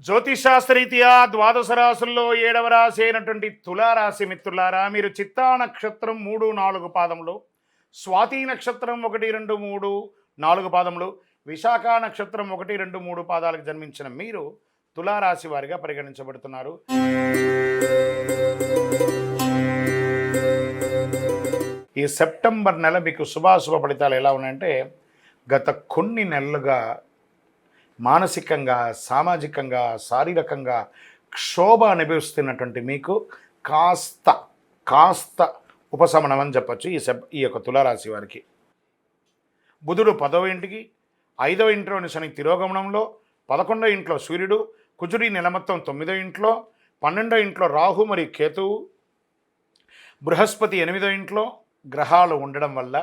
జ్యోతిషాస్త్రరీత్యా ద్వాదశ రాశుల్లో 7వ రాశి అయినటువంటి తులారాశి మిత్రులారా, మీరు చిత్తా నక్షత్రం 3, 4 పాదములు, స్వాతి నక్షత్రం 1, 2, 3, 4 పాదములు, విశాఖ నక్షత్రం 1, 2, 3 పాదాలకు జన్మించిన మీరు తులారాశి వారిగా పరిగణించబడుతున్నారు. ఈ సెప్టెంబర్ నెల మీకు శుభాశుభ ఫలితాలు ఎలా ఉన్నాయంటే, గత కొన్ని నెలలుగా మానసికంగా, సామాజికంగా, శారీరకంగా క్షోభ అనుభవిస్తున్నటువంటి మీకు కాస్త ఉపశమనం అని చెప్పచ్చు ఈ యొక్క తులారాశి వారికి. బుధుడు 10వ ఇంటికి, 5వ ఇంట్లోని శని తిరోగమనంలో, 11వ ఇంట్లో సూర్యుడు, కుజుడి నెల మొత్తం 9వ ఇంట్లో, 12వ ఇంట్లో రాహు మరియు కేతువు, బృహస్పతి 8వ ఇంట్లో గ్రహాలు ఉండడం వల్ల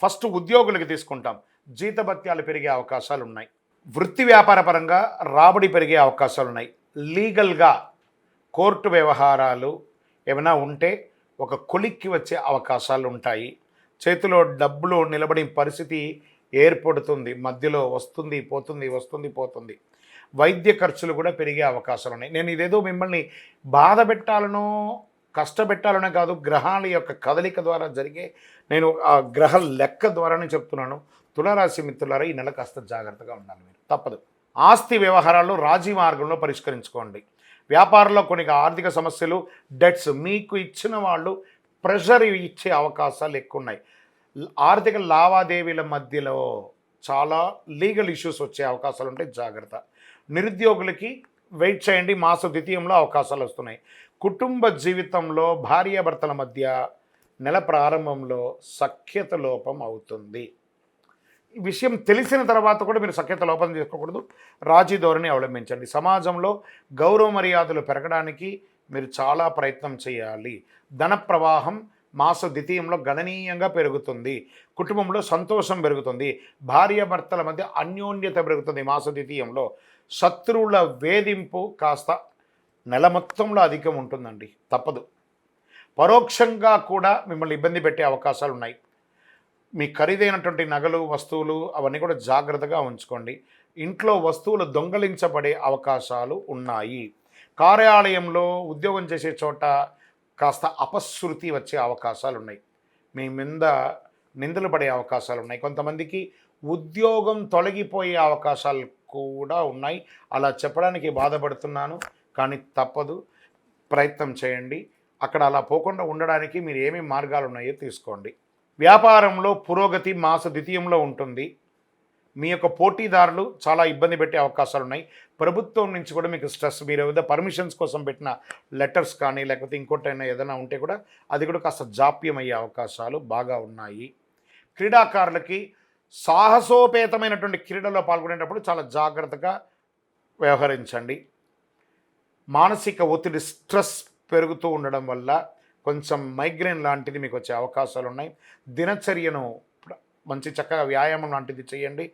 ఫస్ట్ ఉద్యోగులకి తీసుకుంటాం, జీతభత్యాలు పెరిగే అవకాశాలు ఉన్నాయి. వృత్తి వ్యాపార పరంగా రాబడి పెరిగే అవకాశాలు ఉన్నాయి. లీగల్గా కోర్టు వ్యవహారాలు ఏమైనా ఉంటే ఒక కొలిక్కి వచ్చే అవకాశాలు ఉంటాయి. చేతిలో డబ్బులు నిలబడి పరిస్థితి ఏర్పడుతుంది, మధ్యలో వస్తుంది పోతుంది. వైద్య ఖర్చులు కూడా పెరిగే అవకాశాలు ఉన్నాయి. నేను ఇదేదో మిమ్మల్ని బాధ పెట్టాలనో కష్టపెట్టాలనే కాదు, గ్రహాల యొక్క కదలిక ద్వారా జరిగే, నేను ఆ గ్రహ లెక్క ద్వారానే చెప్తున్నాను. తులారాశి మిత్రులారా, ఈ నెల కాస్త జాగ్రత్తగా ఉండాలి, మీరు తప్పదు. ఆస్తి వ్యవహారాల్లో రాజీ మార్గంలో పరిష్కరించుకోండి. వ్యాపారంలో కొన్ని ఆర్థిక సమస్యలు, డెట్స్, మీకు ఇచ్చిన వాళ్ళు ప్రెషర్ ఇచ్చే అవకాశాలు ఎక్కువ ఉన్నాయి. ఆర్థిక లావాదేవీల మధ్యలో చాలా లీగల్ ఇష్యూస్ వచ్చే అవకాశాలు ఉంటాయి, జాగ్రత్త. నిరుద్యోగులకి వెయిట్ చేయండి, మాస ద్వితీయంలో అవకాశాలు వస్తున్నాయి. కుటుంబ జీవితంలో భార్యాభర్తల మధ్య నెల ప్రారంభంలో సఖ్యత లోపం అవుతుంది. ఈ విషయం తెలిసిన తర్వాత కూడా మీరు సఖ్యత లోపం చేసుకోకూడదు, రాజీ ధోరణి అవలంబించండి. సమాజంలో గౌరవ మర్యాదలు పెరగడానికి మీరు చాలా ప్రయత్నం చేయాలి. ధన ప్రవాహం మాస ద్వితీయంలో గణనీయంగా పెరుగుతుంది. కుటుంబంలో సంతోషం పెరుగుతుంది. భార్యాభర్తల మధ్య అన్యోన్యత పెరుగుతుంది మాస ద్వితీయంలో. శత్రువుల వేధింపు కాస్త నెల మొత్తంలో అధికం ఉంటుందండి, తప్పదు. పరోక్షంగా కూడా మిమ్మల్ని ఇబ్బంది పెట్టే అవకాశాలు ఉన్నాయి. మీ ఖరీదైనటువంటి నగలు, వస్తువులు అవన్నీ కూడా జాగ్రత్తగా ఉంచుకోండి. ఇంట్లో వస్తువులు దొంగలించబడే అవకాశాలు ఉన్నాయి. కార్యాలయంలో ఉద్యోగం చేసే చోట కాస్త అపశృతి వచ్చే అవకాశాలు ఉన్నాయి. మీ మీద నిందలు పడే అవకాశాలు ఉన్నాయి. కొంతమందికి ఉద్యోగం తొలగిపోయే అవకాశాలు కూడా ఉన్నాయి. అలా చెప్పడానికి బాధపడుతున్నాను, కానీ తప్పదు, ప్రయత్నం చేయండి. అక్కడ అలా పోకుండా ఉండడానికి మీరు ఏమేమి మార్గాలు ఉన్నాయో తీసుకోండి. వ్యాపారంలో పురోగతి మాస ద్వితీయంలో ఉంటుంది. మీ యొక్క పోటీదారులు చాలా ఇబ్బంది పెట్టే అవకాశాలు ఉన్నాయి. ప్రభుత్వం నుంచి కూడా మీకు స్ట్రెస్, మీరు ఏదైనా పర్మిషన్స్ కోసం పెట్టిన లెటర్స్ కానీ లేకపోతే ఇంకోటైనా ఏదైనా ఉంటే కూడా అది కూడా కాస్త జాప్యం అయ్యే అవకాశాలు బాగా ఉన్నాయి. క్రీడాకారులకి సాహసోపేతమైనటువంటి క్రీడల్లో పాల్గొనేటప్పుడు చాలా జాగ్రత్తగా వ్యవహరించండి. మానసిక ఒత్తిడి, స్ట్రెస్ పెరుగుతూ ఉండడం వల్ల కొంచెం మైగ్రేన్ లాంటిది మీకు వచ్చే అవకాశాలు ఉన్నాయి. దినచర్యను మంచి చక్కగా వ్యాయామం లాంటిది చేయండి.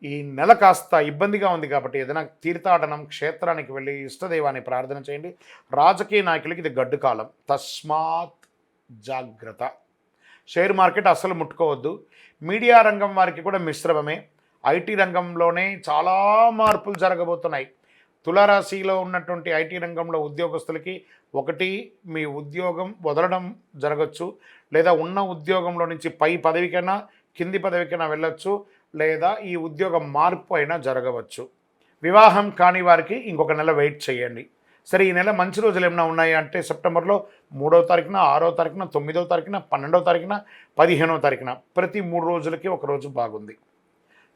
ఈ నెల కాస్త ఇబ్బందిగా ఉంది కాబట్టి ఏదైనా తీర్థాటనం, క్షేత్రానికి వెళ్ళి ఇష్టదైవాన్ని ప్రార్థన చేయండి. రాజకీయ నాయకులకి ఇది గడ్డు కాలం, తస్మాత్ జాగ్రత్త. షేర్ మార్కెట్ అస్సలు ముట్టుకోవద్దు. మీడియా రంగం వారికి కూడా మిశ్రమమే. ఐటీ రంగంలోనే చాలా మార్పులు జరగబోతున్నాయి. తులారాశిలో ఉన్నటువంటి ఐటీ రంగంలో ఉద్యోగస్తులకి ఒకటి, మీ ఉద్యోగం వదలడం జరగచ్చు, లేదా ఉన్న ఉద్యోగంలో నుంచి పై పదవికైనా కింది పదవికైనా వెళ్ళొచ్చు, లేదా ఈ ఉద్యోగం మార్పు అయినా జరగవచ్చు. వివాహం కాని వారికి ఇంకొక నెల వెయిట్ చేయండి. సరే, ఈ నెల మంచి రోజులు ఏమైనా ఉన్నాయి అంటే సెప్టెంబర్లో 3వ తారీఖున, 6వ తారీఖున, 9వ తారీఖున, 12వ తారీఖున, 15వ తారీఖున, ప్రతి 3 రోజులకి ఒక రోజు బాగుంది.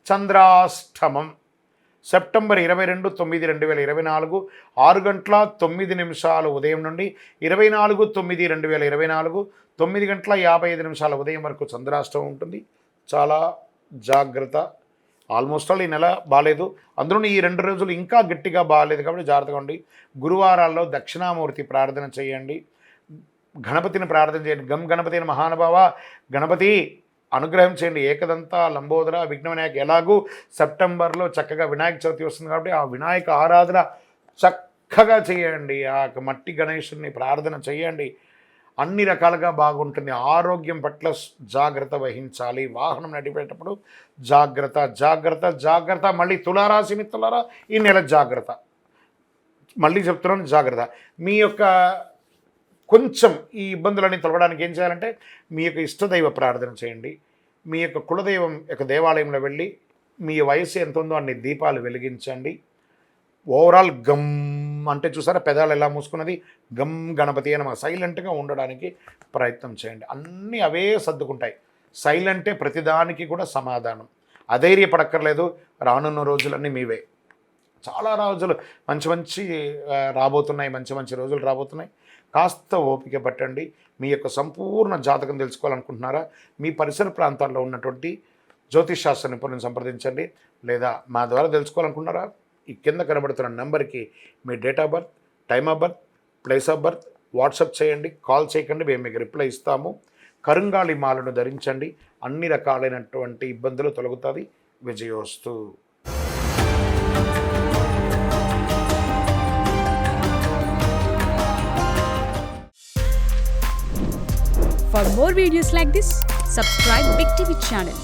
చంద్రాష్టమం సెప్టెంబర్ 22, 9, 2024 6:09 ఉదయం నుండి 24, 9, 2024 9:55 ఉదయం వరకు చంద్రాష్టమం ఉంటుంది. చాలా జాగ్రత్త. ఆల్మోస్ట్ ఆల్ ఈ నెల బాగాలేదు, అందులో ఈ 2 రోజులు ఇంకా గట్టిగా బాగాలేదు కాబట్టి జాగ్రత్తగా ఉండి. గురువారాల్లో దక్షిణామూర్తి ప్రార్థన చేయండి, గణపతిని ప్రార్థన చేయండి. గం గణపతి మహానుభావ, గణపతి అనుగ్రహం చేయండి. ఏకదంత లంబోదర విఘ్న వినాయక. ఎలాగూ సెప్టెంబర్లో చక్కగా వినాయక చవితి వస్తుంది కాబట్టి ఆ వినాయక ఆరాధన చక్కగా చేయండి. ఆ మట్టి గణేశుని ప్రార్థన చేయండి. అన్ని రకాలుగా బాగుంటుంది. ఆరోగ్యం పట్ల జాగ్రత్త వహించాలి. వాహనం నడిపేటప్పుడు జాగ్రత్త జాగ్రత్త జాగ్రత్త. మళ్ళీ తులారాశి మిత్రులారా, ఈ నెల జాగ్రత్త. మళ్ళీ చెప్తున్నాను, జాగ్రత్త. మీ యొక్క కొంచెం ఈ ఇబ్బందులన్నీ తొలగడానికి ఏం చేయాలంటే మీ యొక్క ఇష్టదైవ ప్రార్థన చేయండి. మీ యొక్క కులదైవం యొక్క దేవాలయంలో వెళ్ళి మీ వయసు ఎంత ఉందో అన్ని దీపాలు వెలిగించండి. ఓవరాల్ గమ్ అంటే చూసారా పెదాలు ఎలా మూసుకున్నది, గమ్ గణపతి అని సైలెంట్గా ఉండడానికి ప్రయత్నం చేయండి. అన్నీ అవే సర్దుకుంటాయి. సైలెంటే ప్రతిదానికి కూడా సమాధానం. అధైర్యపడక్కర్లేదు, రానున్న రోజులన్నీ మీవే. చాలా రోజులు మంచి రాబోతున్నాయి, మంచి రోజులు రాబోతున్నాయి. కాస్త ఓపిక పట్టండి. మీ యొక్క సంపూర్ణ జాతకం తెలుసుకోవాలనుకుంటున్నారా, మీ పరిసర ప్రాంతాల్లో ఉన్నటువంటి జ్యోతిష్ శాస్త్ర నిపుణులను సంప్రదించండి. లేదా మా ద్వారా తెలుసుకోవాలనుకున్నారా, ఈ కింద కనబడుతున్న నెంబర్కి మీ date of birth, time of birth, place of birth WhatsApp చేయండి. కాల్ చేయకండి, మేము మీకు రిప్లై ఇస్తాము. కరుంగాళి మాలను ధరించండి. అన్ని రకాలైనటువంటి ఇబ్బందులు తొలగుతుంది. విజయోస్తు. For more videos like this, subscribe Big TV channel.